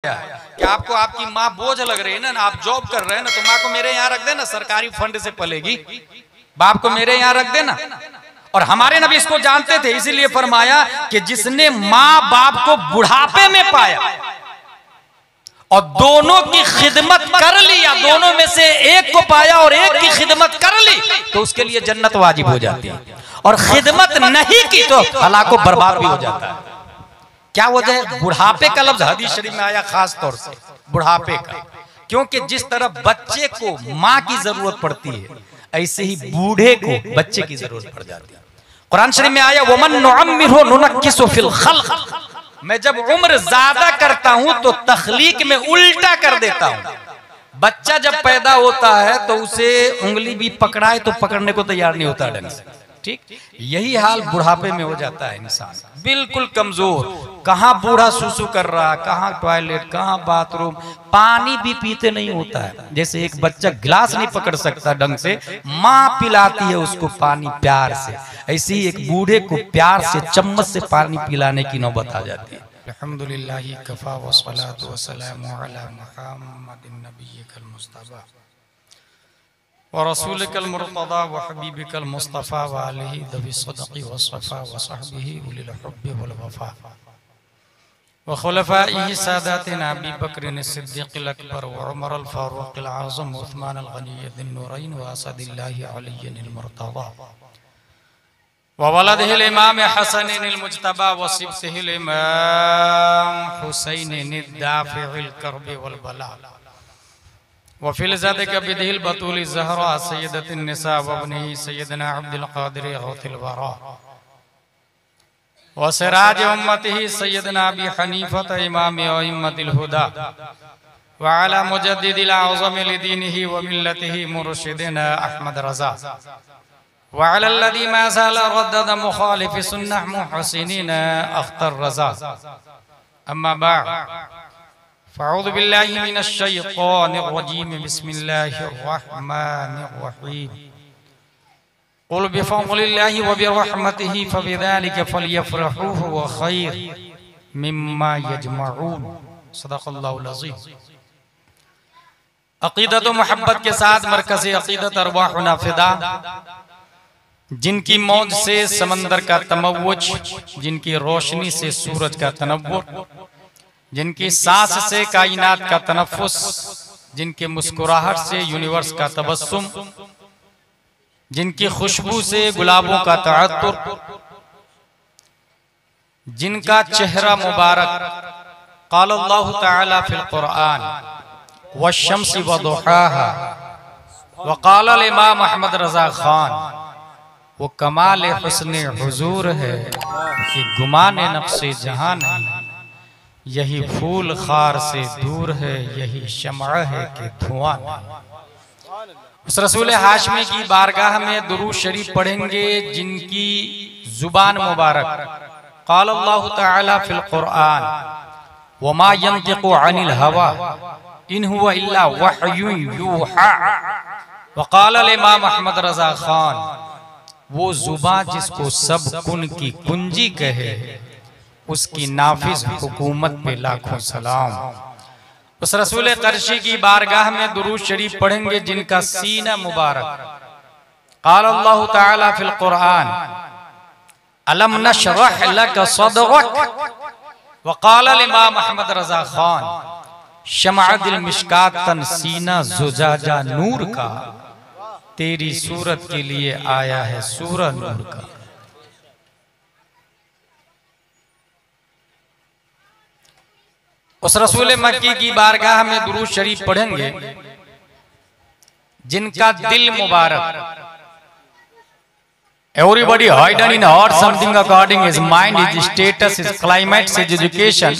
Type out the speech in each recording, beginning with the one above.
कि आपको आपकी माँ बोझ लग रही है ना, आप जॉब कर रहे हैं ना, तो माँ को मेरे यहाँ रख देना, सरकारी फंड से पलेगी। बाप को मेरे यहाँ रख देना। और हमारे नबी इसको जानते थे, इसीलिए फरमाया कि जिसने माँ बाप को बुढ़ापे में पाया और दोनों की खिदमत कर ली, या दोनों में से एक को पाया और एक की खिदमत कर ली, तो उसके लिए जन्नत वाजिब हो जाती है। और खिदमत नहीं की तो हलाको बर्बाद भी हो जाता है। क्या वजह है? बुढ़ापे का लफ्ज हदीस शरीफ में आया, खास तौर से बुढ़ापे का, क्योंकि जिस तरह बच्चे को माँ की जरूरत पड़ती है, ऐसे ही बूढ़े को बच्चे की जरूरत पड़ जाती है। कुरान शरीफ में आया, वमन नुअम्मिरहु नुनक्किसु फिल खल्क, मैं जब उम्र ज्यादा करता हूं तो तखलीक में उल्टा कर देता हूं। बच्चा जब पैदा होता है तो उसे उंगली भी पकड़ाए तो पकड़ने को तैयार नहीं होता ढंग से, ठीक। यही हाल बुढ़ापे में हो जाता है, इंसान बिल्कुल कमजोर, कहां बूढ़ा सुसु कर रहा, कहां टॉयलेट, कहां बाथरूम, पानी भी पीते नहीं होता है। जैसे एक बच्चा गिलास नहीं पकड़ सकता ढंग से, माँ पिलाती है उसको पानी प्यार से, ऐसे ही एक बूढ़े को प्यार से चम्मच से पानी पिलाने की नौबत आ जाती है। अल्हम्दुलिल्लाह कफा व सलातु व सलामु अला मुहम्मदिन नबिय्यिकल मुस्तफा व रसूलिकल मुर्तदा व हबीबिकल मुस्तफा व आलिहि दबि सदक़ि व सफ़ा व सहबिहि उलिल हुब्बि वल वफ़ा व खुलफ़ाइहि सादातिना अबी बकर सिद्दीक़िल अकबर व उमर अल फारूक़िल आज़म व उस्मान अल गनिय्यिन नूरैन व असदिल्लाहि अलिय्यिल मुर्तदा व वलदिहिल इमाम हसनिल मुज्तबा व सिब्तिहिल इमाम हुसैनिन दाफ़िइल कर्बि वल बला व फिल ज़ातिका बिदिल बतूल ज़हरा सय्यदतिन निसा व इब्निही सय्यदना अब्दुल क़ादिर गौथुल वरा व सिराज उम्मतिही सय्यदना अबी हनीफा इमाम अइम्मतिल हुदा व अला मुजद्दिदिल आज़म लिदीनिही व मिल्लतिही मुर्शिदना अहमद रज़ा व अला अल्लज़ी मा ज़ाला रद्दद मुखालिफ सुन्नह मुहसिनीन अख्तर रज़ा। अम्मा बाद, फ़अऊज़ु बिल्लाहि मिनश शैतानिर रजीम, बिस्मिल्लाहिर रहमानिर रहीम। क़ुल बिफ़ज़लिल्लाहि व बिरहमतिहि फ़बिज़ालिका फ़लयफ़रहू हुवा ख़ैर मिम्मा यजमऊन। सदक़ल्लाहुल अज़ीम। अक़ीदत व मोहब्बत के साथ मरकज़ अक़ीदत अरवाहुना फ़िदा, जिनकी मौज से समंदर का तमव्वुज, जिनकी रोशनी से सूरज का तनव्वुर, जिनकी सांस से कायनात का तनफ़ुस, जिनके मुस्कुराहट से यूनिवर्स का तबस्सुम, जिनकी खुशबू से गुलाबों का तअत्तुर, जिनका चेहरा मुबारक, क़ाल अल्लाहु तआला फ़िल क़ुरआन वश्शम्सि वदुहाहा, व क़ाल अल इमाम अहमद रज़ा खान, वो कमाल हुस्न हुजूर है कि गुमाने नक्शे जहां नहीं, यही फूल खार से दूर है, यही शम्अ है कि धुआं नहीं। उस रसूल हाशमी की बारगाह में दुरूद शरीफ पढ़ेंगे जिनकी जुबान मुबारक, क़ाल अल्लाहु तआला फ़िल क़ुरआन वमा यंतिक़ु अनिल हवा इन हुवा इल्ला वह्युन यूहा, व क़ाल अल इमाम अहमद रज़ा खान, वो जुबान जिसको सब कुन की कुंजी कहे, उसकी नाफिज हुकूमत पे लाखों सलाम। उस रसूल कर्शी की बारगाह में दुरूद शरीफ पढ़ेंगे जिनका सीना मुबारक, क़ाल अल्लाहु तआला फ़िल क़ुरआन अलम नशरह लक सदरक, व क़ाल अल इमाम अहमद रज़ा खान शमअ दिल मिश्कातन, सीना जुजाजा नूर का, तेरी सूरत के लिए आया है सूरह नूर का। उस रसूल मक्की की बारगाह में दुरूद शरीफ पढ़ेंगे जिनका दिल मुबारक, everybody hidden in heart something according his mind, his status, his climate, his education,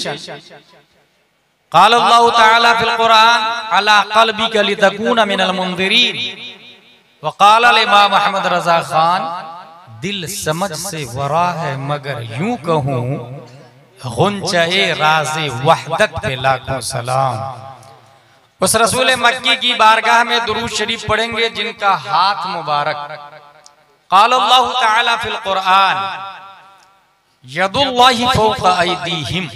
क़ाल अल्लाहु तआला फ़िल क़ुरआन अला क़ल्बिका लितकूना मिनल मुंज़िरीन, व क़ाल अल इमाम अहमद रज़ा खान, दिल समझ से वरा है मगर यूं कहूं गुंचाए राज़े वहदत पे लाखों सलाम। उस रसूल मक्की की बारगाह में दुरूद शरीफ पढ़ेंगे जिनका हाथ मुबारक, क़ाल अल्लाहु तआला फ़िल क़ुरआन यदुल्लाहि फ़ौक़ अयदीहिम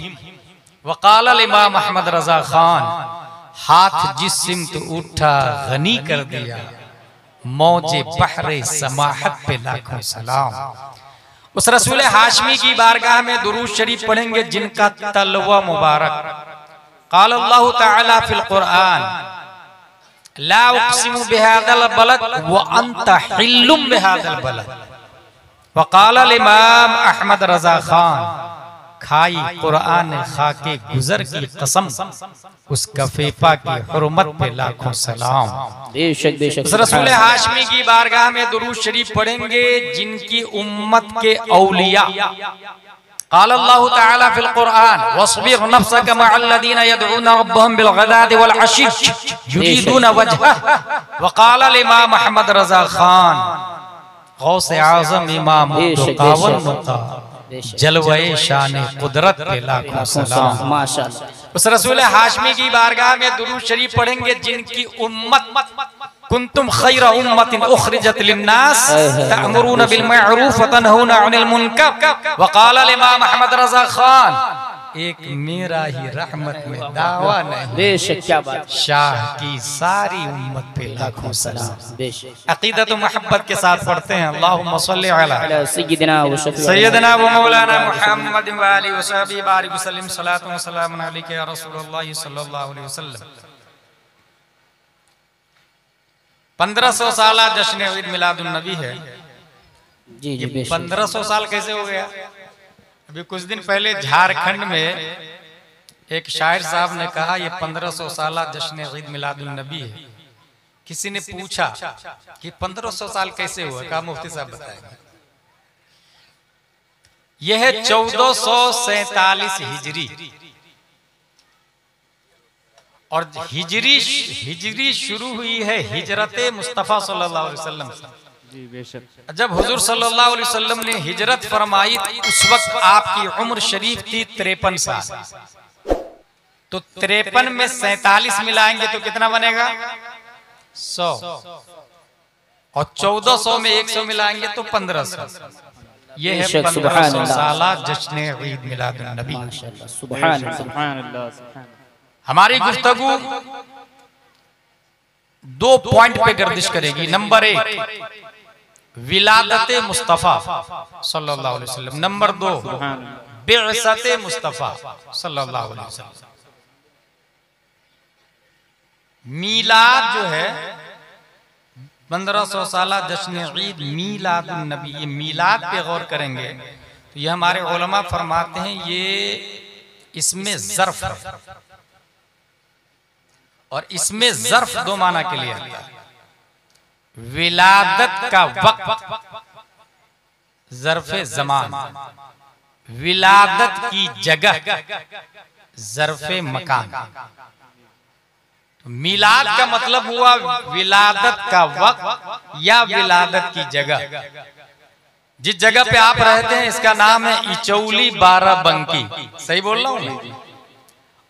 वकाल इमाम अहमद रजा खान, हाथ जिस सिमत उठा गनी कर दिया, मौजे बहरे समाहत पे लाखों सलाम। उस रसूल हाशमी की बारगाह में दुरूद शरीफ पढ़ेंगे जिनका तलवा मुबारक, क़ाल अल्लाहु तआला फिल कुरआन, ला उक़सिमु बिहादल बलद व अंत हिल्लुम बिहादल बलद। वक़ाल इमाम अहमद रजा खान, खाई कुरआन खाके गुजर की कसम, उस कफेफा की हुर्मत पे लाखों सलाम। बेशक बेशक। उस रसूल हाशमी की बारगाह में दुरूद शरीफ पढ़ेंगे जिनकी उम्मत के औलिया, क़ाल अल्लाहु तआला फिल कुरआन, वस्बिर नफ्सक मअल्लज़ीना यदऊना रब्बहुम बिलग़दाति वल अशी युरीदूना वजहह। वक़ाल इमाम अहमद रजा खान, गौसे आज़म इमाम कावल मुता, जलवे शान कुदरत पे लाखों सलाम। माशाअल्लाह। उस रसूल हाशमी की बारगाह में दुरूद शरीफ पढ़ेंगे जिनकी उम्मत, कुंतुम खैरा उम्मतिन उखरिजत लिन्नास तअमुरूना बिल मअरूफ व तनहूना अनिल मुनकर। वक़ाल इमाम अहमद रजा खान, एक मेरा ही रहमत में दावा नहीं, बेशक क्या बात, शाह की सारी उम्मत पे लाखों सलाम। बेशक। अकीदत व मोहब्बत के साथ पढ़ते हैं, अल्लाहुम्मा सल्लि अला सय्यिदिना व मौलाना मुहम्मद व आलिहि व सहबिहि बारिक व सल्लिम सलातु व सलामुन अलैका या रसूलल्लाह सल्लल्लाहु अलैहि वसल्लम। 1500 साला जश्न ईद मिलादुन नबी है। जी जी। 1500 साल कैसे हो गया? अभी कुछ दिन पहले झारखंड में एक शायर साहब ने कहा ये 1500 साला जश्न ईद मिलादुन नबी है। किसी ने पूछा कि 1500 साल कैसे हुआ? कहा मुफ्ती साहब बताएंगे। यह है 1447 हिजरी, और हिजरी शुरू हुई है हिजरत मुस्तफा सल्लल्लाहु अलैहि वसल्लम से। जब हुजूर सल्लल्लाहु अलैहि वसल्लम ने हिजरत फरमाई उस वक्त आपकी उम्र शरीफ थी 53 साल। तो 53 में 47 मिलाएंगे तो कितना बनेगा? 100। और 1400 में 100 मिलाएंगे तो 1500। ये है 1500 साला जश्न ईद मिलादुन नबी। सुभान अल्लाह। हमारी गुफ्तगू 2 पॉइंट पे गर्दिश करेगी। नंबर 1 विलादत मुस्तफा सल्लल्लाहु अलैहि वसल्लम, नंबर 2 बिअसत मुस्तफा सल्लल्लाहु अलैहि वसल्लम। मीलाद जो है 1500 साला जश्न ईद मीलादुन नबी, ये मीलाद पे गौर करेंगे तो ये हमारे उलमा फरमाते हैं ये इसमें ज़र्फ है, और इसमें ज़र्फ 2 माना के लिए आता है। विलादत का वक्त ज़र्फ़े ज़मान, विलादत की जगह ज़र्फ़े मकान। मिलाद का मतलब हुआ विलादत का वक्त या विलादत की जगह। जिस जगह पे आप रहते हैं इसका नाम है इचौली बाराबंकी, सही बोल रहा हूँ?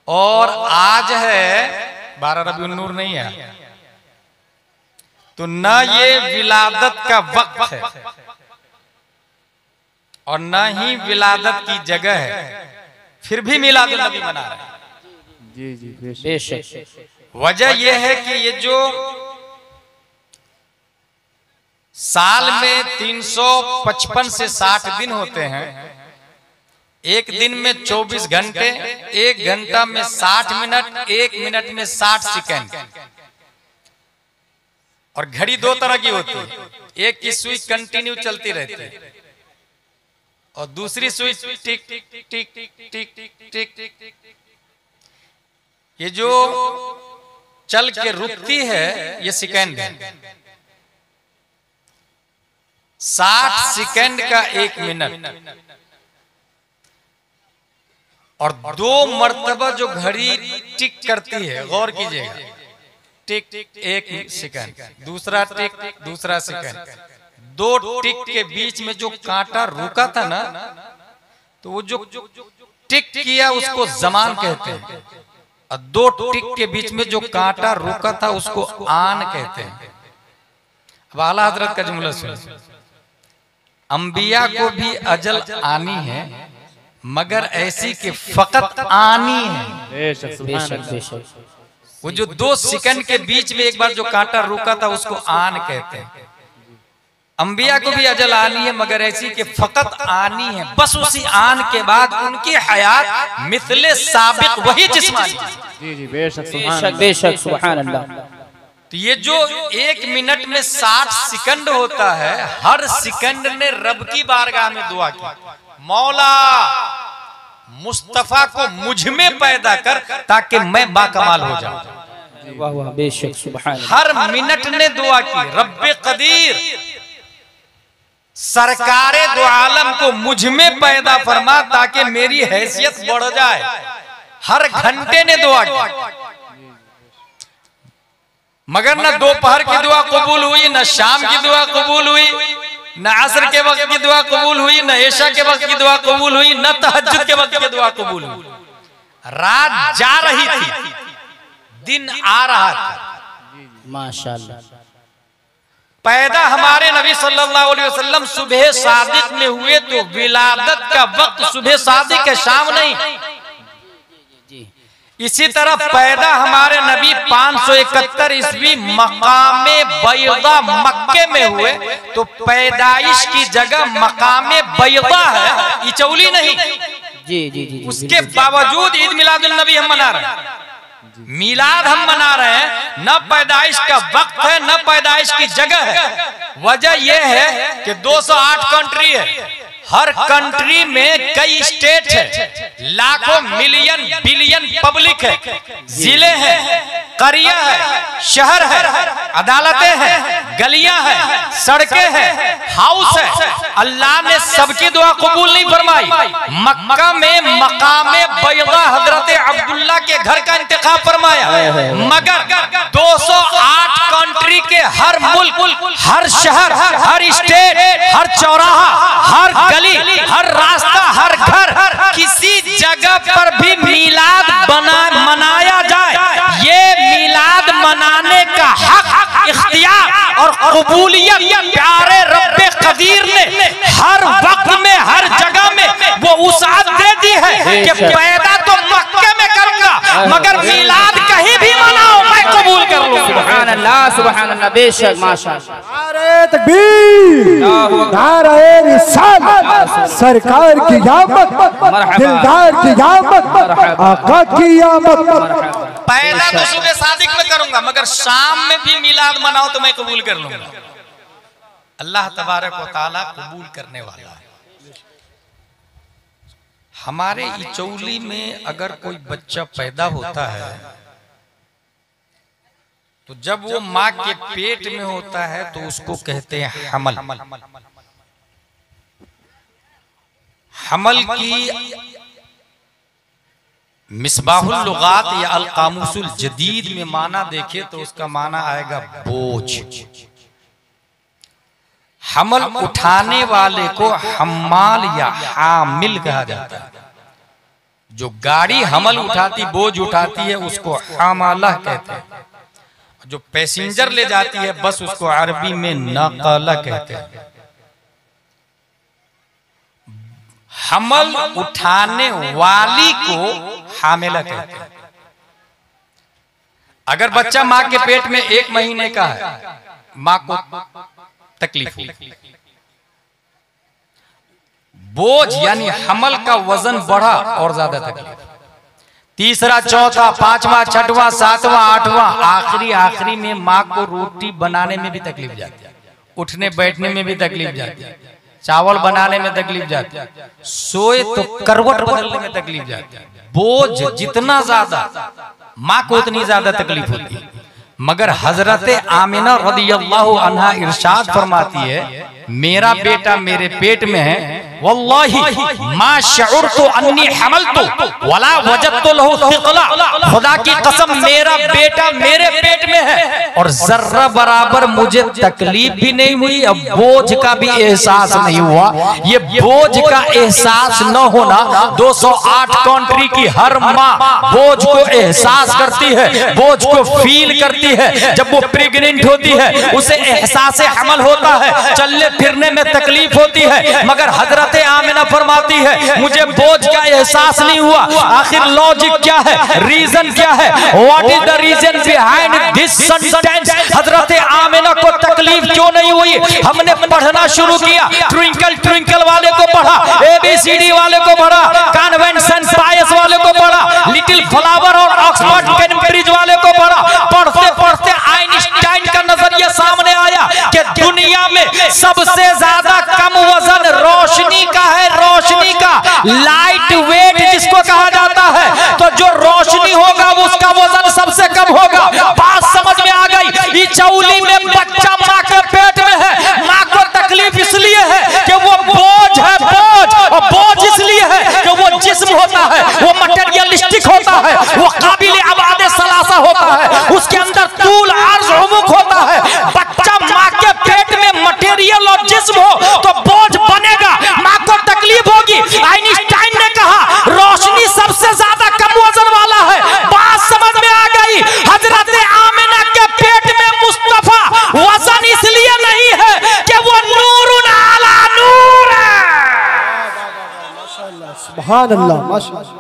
और आज है 12 रबीउन नूर नहीं है, तो न ये विलादत का वक्त है और न ही विलादत की जगह है, फिर भी मिलादुन नबी मना रहे हैं। जी जी बेशक। वजह यह है कि ये जो साल में 355 से 60 दिन होते हैं, एक दिन में 24 घंटे, 1 घंटा में 60 मिनट, 1 मिनट में 60 सेकंड। और घड़ी 2 तरह की होती है, एक की स्विच कंटिन्यू चलती रहती है और दूसरी स्विच टिक टिक टिक टिक टिक। ये जो चल के रुकती है ये सेकंड है। 60 सेकंड का 1 मिनट, और 2 मर्तबा जो घड़ी टिक करती है, गौर कीजिएगा, टिक 1 सेकंड, दूसरा टिक, दूसरा सेकंड। 2 टिक के बीच में जो कांटा रुका था ना, तो वो जो टिक किया उसको जमान कहते हैं, और 2 टिक के बीच में जो कांटा रुका था उसको आन कहते हैं। अब आला हजरत का जुमला सुनिए, अंबिया को भी अजल आनी है मगर ऐसी कि फकत आनी है। बेशक बेशक बेशक। वो जो 2 सेकंड के बीच में एक बार जो कांटा रुका था उसको आन कहते हैं। अंबिया को भी अजल आनी है मगर ऐसी कि फकत आनी है। बस उसी आन के बाद उनकी हयात मिथले साबिक वही जिस्मानी। जी जी बेशक बेशक बेशक सुभान अल्लाह। तो ये जो 1 मिनट में 60 सेकंड होता है, हर सेकंड ने रब की बारगाह में दुआ की, मौला मुस्तफा को मुझ में पैदा कर ताकि मैं बाकमाल हो जाऊं। वाह वाह बेशक सुभान। हर मिनट ने दुआ की, रब्बे कदीर सरकारे दो आलम को मुझ में पैदा फरमा ताकि मेरी हैसियत बढ़ जाए। हर घंटे ने दुआ की, मगर न दोपहर की दुआ कबूल हुई, न शाम की दुआ कबूल हुई, न असर के वक्त की दुआ कबूल हुई, न ऐशा के वक्त की दुआ कबूल हुई, न तहज्जुद के वक्त की दुआ कबूल हुई। रात जा रही थी, दिन आ रहा था। माशाअल्लाह। पैदा हमारे नबी सल्लल्लाहु अलैहि वसल्लम सुबह सादिक में हुए तो विलादत का वक्त सुबह सादिक है, शाम नहीं। इसी तरह पैदा हमारे नबी 571 ईस्वी मकामे बैदा मक्के में हुए तो पैदाइश की जगह मकामे बैदा है, इचौली नहीं। जी जी जी। उसके बावजूद ईद मिलादुल नबी हम मना रहे हैं। मिलाद हम मना रहे हैं, न पैदाइश का वक्त है न पैदाइश की जगह है। वजह यह है कि 208 कंट्री है, हर कंट्री में कई स्टेट है, लाखों मिलियन बिलियन पब्लिक है, जिले हैं, करिया है, शहर है, अदालतें हैं, गलियां हैं, सड़कें हैं, हाउस है। अल्लाह ने सबकी दुआ कबूल नहीं फरमाई। मक्का में मकामे बैदा हजरत अब्दुल्ला के घर का इंतखाब फरमाया, मगर 208 कंट्री के हर मुल्क, हर शहर, हर स्टेट, हर चौराहा, हर गली, हर रास्ता, हर घर, किसी जगह पर भी मिलाद मनाया जाए, ये मिलाद मनाने का हक, इख्तियार और कबूलियत प्यारे रब्बे कदीर ने हर वक्त में हर जगह में वो वुसाअत दे दी है कि पैदा तो मक्के में करूंगा मगर मिलाद कहीं भी मनाओ मैं कबूल कर लूंगा। सुभान अल्लाह सुभान अल्लाह बेशक माशाअल्लाह। नारे तकबीर, नारे रिसालत, सरकार की आमद, दिलदार की आमद, आका की आमद। पैदा तो सुबह सादिक में करूंगा मगर शाम में भी मिलाद मनाओ तो मैं कबूल कर लूंगा। अल्लाह तबारक व तआला कबूल करने वाला है। हमारे इचौली में अगर कोई बच्चा पैदा होता है तो जब वो माँ के पेट में होता है तो उसको कहते हैं हमल। हमल की मिसबाहुल लुगात या अल कामुसुल जदीद में माना देखे तो उसका माना आएगा बोझ। हमल उठाने वाले को हम्माल या हामिल कहा जाता है। जो गाड़ी हमल उठाती बोझ उठाती है उसको हामाला कहते हैं। जो पैसेंजर ले जाती है बस उसको अरबी में नकला कहते हैं। हमल उठाने वाली को हामिला कहते हैं। अगर बच्चा माँ के पेट में 1 महीने का है, माँ को तकलीफ होगी। बोझ यानी हमल का वजन बढ़ा और ज्यादा तकलीफ। तीसरा, चौथा, पांचवा, छठवां, सातवां, आठवां, आखिरी में माँ को रोटी बनाने में भी तकलीफ जाती है, उठने बैठने में भी तकलीफ जाती है, चावल बनाने में तकलीफ जाती है, सोए तो करवट बदलने में तकलीफ जाती है। बोझ जितना ज्यादा माँ को उतनी ज्यादा तकलीफ होती है। मगर हजरत आमिना रदियल्लाहु अन्हा इरशाद फरमाती है, मेरा बेटा मेरे पेट में है, वल्लाही मा शउरतु अन्नी हमलतु वला वजदतु लहु थिक़ला। खुदा की कसम मेरा बेटा मेरे पेट में है और जर्रा बराबर मुझे तकलीफ भी नहीं हुई, अब बोझ का भी एहसास नहीं हुआ। ये बोझ का एहसास न होना 208 कंट्री की हर माँ बोझ को एहसास करती है, बोझ को फील करती है। जब वो प्रेग्नेंट होती है उसे एहसास हमल होता है, चलने फिरने में तकलीफ होती है, मगर हजरत आमिना फरमाती है मुझे बोझ का एहसास नहीं हुआ। आखिर लॉजिक क्या है, रीजन क्या है, what is the reason behind this sentence? Hazrat Amina को तकलीफ क्यों नहीं हुई? हमने पढ़ना शुरू किया, ट्विंकल ट्विंकल वाले को पढ़ा, ABCD वाले को पढ़ा, कन्वेंशन पायस वाले को पढ़ा, लिटिल फ्लावर और ऑक्सफोर्ड कैम्ब्रिज वाले को पढ़ा। पढ़ते पढ़ते आइंस्टाइन का नजरिया सामने आया कि दुनिया में सबसे ज्यादा कम वजन रोशनी का है, रोशनी का, लाइट वेट जिसको कहा जाता है। तो जो रोशनी होगा उसका वजन सबसे कम होगा। बात समझ में आ गई। इचौली में बच्चा माँ के पेट में है, माँ को तकलीफ इसलिए है कि वो बोझ है, बोझ, और बोझ इसलिए है कि वो जिस्म होता है, वो मटेरियलिस्टिक होता है, वो काबिल आबाद सलासा होता है, उसके अंदर तूल अर्ज उमुक होता है। बच्चा माँ के पेट में मटेरियल और जिस्म हो तो बोझ बनेगा, माँ को तकलीफ होगी। आइंस्टाइन ने कहा रोशनी सबसे ज्यादा कम वजन वाला है। बात समझ में आ गई। हजरत आमिना के पेट में मुस्तफा वजन इसलिए नहीं है कि वो नूरुन अला नूर है। सुभान अल्लाह, माशाअल्लाह।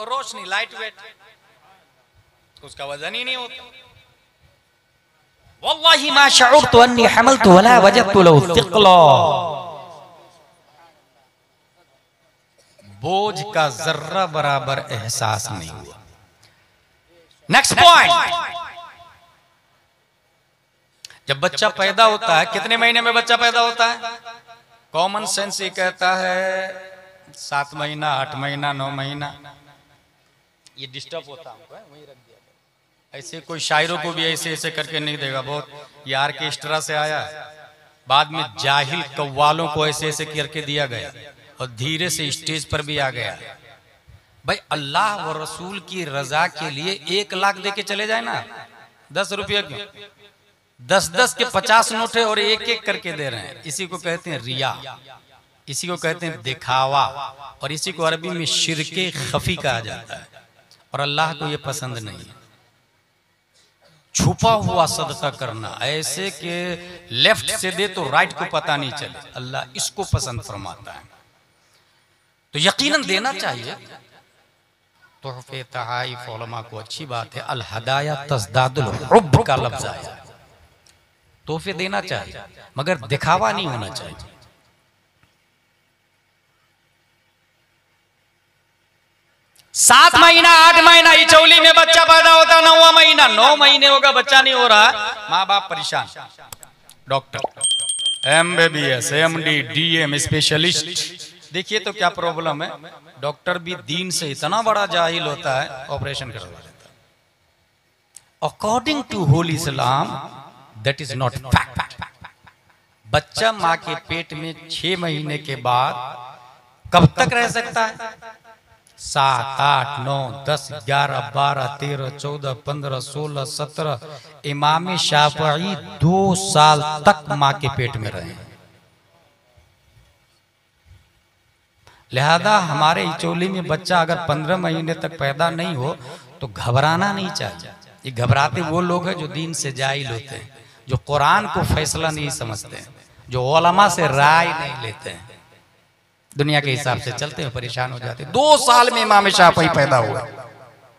रोशनी लाइट वेट, उसका वजन ही नहीं होता। वल्लाहि मा शअरतु अन्नी हमलतु वला वजदतु लहु थिक़ला। बोझ का जर्रा बराबर एहसास नहीं हुआ। नेक्स्ट पॉइंट, जब बच्चा पैदा होता है, कितने महीने में बच्चा पैदा होता है? कॉमन सेंस ये कहता है 7 महीना, 8 महीना, 9 महीना। ये डिस्टर्ब होता हमको है, वहीं रख दिया। ऐसे कोई शायरों को भी ऐसे ऐसे करके नहीं देगा, बहुत ये आर्केस्ट्रा से आया है। बाद में जाहिल कव्वालों को ऐसे ऐसे करके दिया गया और धीरे से स्टेज पर भी आ गया। भाई अल्लाह व रसूल की रजा के लिए 1 लाख दे के चले जाए ना, 10 रुपये क्यों? 10-10 के 50 नोट है और एक एक करके दे रहे हैं। इसी को कहते हैं रिया, इसी को कहते हैं दिखावा, और इसी को अरबी में शिरके खफी कहा जाता है। और अल्लाह को ये पसंद नहीं है। छुपा हुआ सदका करना, ऐसे के लेफ्ट से दे तो राइट को पता नहीं चले, अल्लाह इसको पसंद फरमाता है। तो यकीनन देना चाहिए। तोहफे तहाइफ उलमा को अच्छी बात है। अल हदाया तज़दादुल हुब्ब का लफ्ज आया, तोहफे देना चाहिए मगर दिखावा नहीं होना चाहिए। सात महीना 8 महीना इचौली में बच्चा पैदा होता, 9वां महीना 9 महीने होगा बच्चा नहीं हो रहा, माँ बाप परेशान। Doctor MBBS MD DM specialist, देखिए तो क्या प्रॉब्लम है। डॉक्टर भी दीन से इतना बड़ा जाहिल होता है, ऑपरेशन करवा देता है। According to holy Islam that is not fact. बच्चा माँ के पेट में 6 महीने के बाद कब तक रह सकता है? 7, 8, 9, 10, 11, 12, 13, 14, 15, 16, 17। इमाम शाफई 2 साल तक माँ के पेट में रहे। लिहाजा हमारे इचौली में बच्चा अगर 15 महीने तक पैदा नहीं हो तो घबराना नहीं चाहिए। ये घबराते वो लोग हैं जो दीन से जाहिल होते हैं, जो कुरान को फैसला नहीं समझते हैं, जो उलमा से राय नहीं लेते हैं, दुनिया के हिसाब से चलते हैं, परेशान हो जाते हैं। 2 साल में इमाम शाफई पैदा हुआ।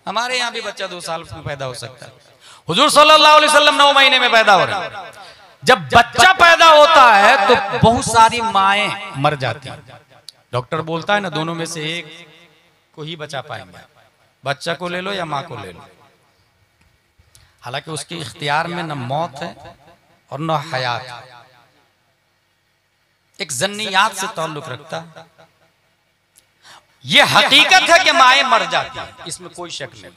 हमारे यहाँ भी बच्चा 2 साल में पैदा हो सकता है। हुजूर सल्लल्लाहु अलैहि वसल्लम 9 महीने में पैदा हो रहे हैं। जब बच्चा पैदा होता है तो बहुत सारी माएं मर जाती हैं। डॉक्टर बोलता है ना, दोनों में से एक को ही बचा पाएंगे, बच्चा को ले लो या माँ को ले लो। हालांकि उसके इख्तियार में न मौत है और न हयात है, एक जन्नियात से ताल्लुक रखता है। यह हकीकत है कि माएं मर जाती हैं, इसमें कोई शक नहीं।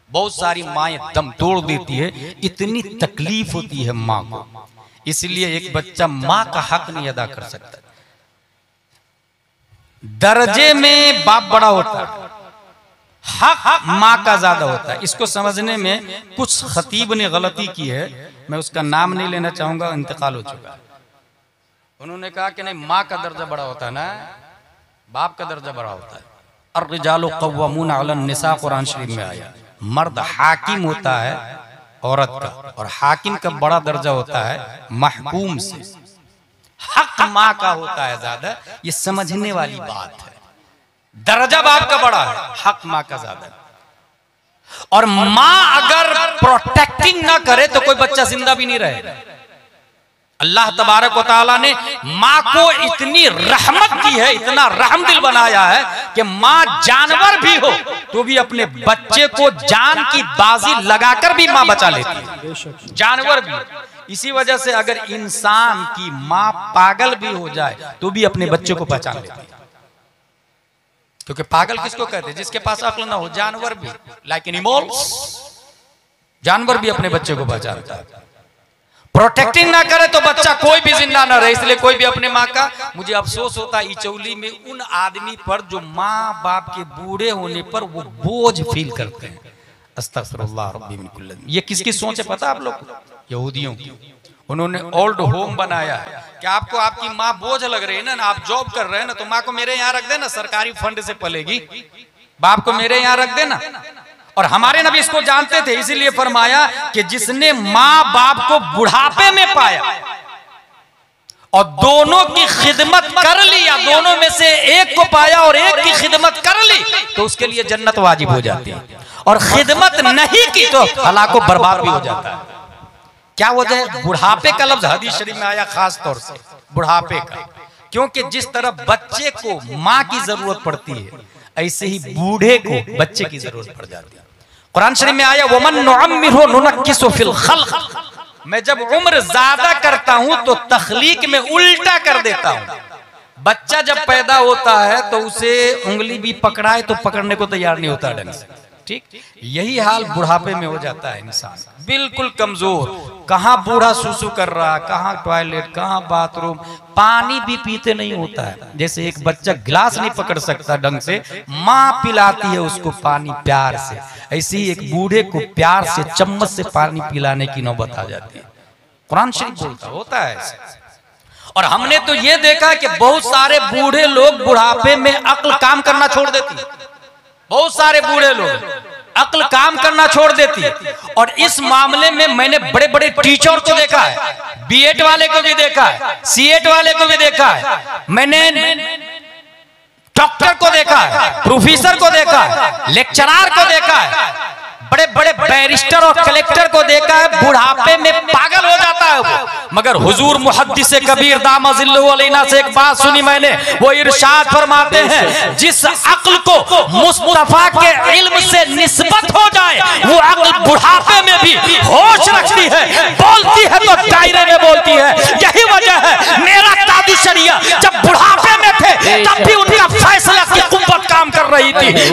बहुत सारी माएं दम तोड़ देती है, इतनी तकलीफ होती है माँ को, इसलिए एक बच्चा माँ का हक नहीं अदा कर सकता। दर्जे में बाप बड़ा होता है, हक माँ का ज्यादा होता है। इसको समझने में कुछ खतीब ने गलती की है, मैं उसका नाम नहीं लेना चाहूंगा, इंतकाल हो चुका है। उन्होंने कहा कि नहीं, माँ का दर्जा बड़ा होता है ना, बाप का दर्जा बड़ा होता है। अर्रिजालु क़व्वामून अलन निसा, कुरान शरीफ में आया। मर्द हाकिम होता है औरत का, और हाकिम का बड़ा दर्जा होता है महकूम से। हक माँ का होता है ज्यादा। ये समझने वाली बात है। दर्जा बाप का बड़ा है, हक माँ का ज्यादा। और माँ अगर प्रोटेक्टिंग ना करे तो कोई बच्चा जिंदा भी नहीं रहेगा। अल्लाह तबारक व तआला ने माँ को इतनी रहमत की है, इतना रहम दिल बनाया है कि माँ जानवर भी हो तो भी अपने बच्चे को जान की बाजी लगाकर भी माँ बचा लेती है, जानवर भी। इसी वजह से अगर इंसान की माँ पागल भी हो जाए तो भी अपने बच्चे को पहचान लेती है। क्योंकि पागल किसको कहते हैं? जिसके पास अक्ल ना हो। जानवर भी, लाइक एनिमल्स, जानवर भी अपने बच्चे को पहचानता है। प्रोटेक्टिंग ना करे तो बच्चा कोई भी जिंदा ना रहे। इसलिए कोई भी अपने माँ का, मुझे अफसोस होता है इचौली में उन आदमी पर जो माँ बाप के बूढ़े होने पर वो बोझ फील करते हैं। अस्तगफिरुल्लाह रब्बी मिन कुल्ल। ये किसकी सोच है पता आप लोग? यहूदियों की। उन्होंने ओल्ड होम बनाया है कि आपको आपकी माँ बोझ लग रही है ना, आप जॉब कर रहे हैं ना, तो माँ को मेरे यहाँ रख देना, सरकारी फंड से पलेगी। बाप को मेरे यहाँ रख देना। और हमारे नबी इसको जानते थे, इसीलिए फरमाया कि जिसने माँ बाप को बुढ़ापे में पाया और दोनों की खिदमत कर ली, या दोनों में से एक को पाया और एक की खिदमत कर ली, तो उसके लिए जन्नत वाजिब हो जाती है। और खिदमत नहीं की तो हलाको बर्बाद भी हो जाता है। क्या वजह है? बुढ़ापे का लफ्ज हदीस शरीफ में आया खास तौर से, बुढ़ापे का। क्योंकि जिस तरह बच्चे को माँ की जरूरत पड़ती है, ऐसे ही बूढ़े को बच्चे की जरूरत पड़ जाती है। कुरान शरीफ में आया वमन नुअम्मिरहु नुनक्किसु फिल खल्क। मैं जब उम्र ज्यादा करता हूं तो तखलीक में उल्टा कर देता हूं। बच्चा जब पैदा होता है तो उसे उंगली भी पकड़ाए तो पकड़ने को तैयार नहीं होता ढंग से। ठीक यही हाल बुढ़ापे में हो जाता है। इंसान बिल्कुल कमजोर, कहाँ बूढ़ा सुसु कर रहा, कहाँ टॉयलेट, कहाँ बाथरूम, पानी भी पीते नहीं होता है। जैसे एक बच्चा गिलास नहीं पकड़ सकता ढंग से, माँ पिलाती है उसको पानी प्यार से, ऐसे ही एक बूढ़े को प्यार से चम्मच से पानी पिलाने की नौबत आ जाती है। कुरान शरीफ बोलता होता है ऐसे। और हमने तो ये देखा कि बहुत सारे बूढ़े लोग बुढ़ापे में अक्ल काम करना छोड़ देती है। बहुत सारे बूढ़े लोग अक्ल काम करना छोड़ देती है। और इस मामले में मैंने बड़े बड़े टीचर को देखा है, बीएड वाले को भी देखा है, सीएट वाले को भी देखा है, मैंने डॉक्टर को देखा है, प्रोफेसर को देखा है, लेक्चरर को देखा है, बड़े बड़े बैरिस्टर और कलेक्टर को देखा है। बुढ़ापे में पागल हो जाता है वो। मगर हुजूर मुहद्दिस कबीर दामजिल्लुहु अलैना से एक बात सुनी मैंने, वो इरशाद फरमाते हैं जिस अक्ल को मुस्तफा के इल्म से निस्बत हो जाए वो अक्ल बुढ़ापे में भी होश रखती है, बोलती है तो दायरे में बोलती है। यही वजह है मेरा कादी शरिया जब बुढ़ापे में थे तब भी उनका फैसला की कुव्वत काम कर रही थी।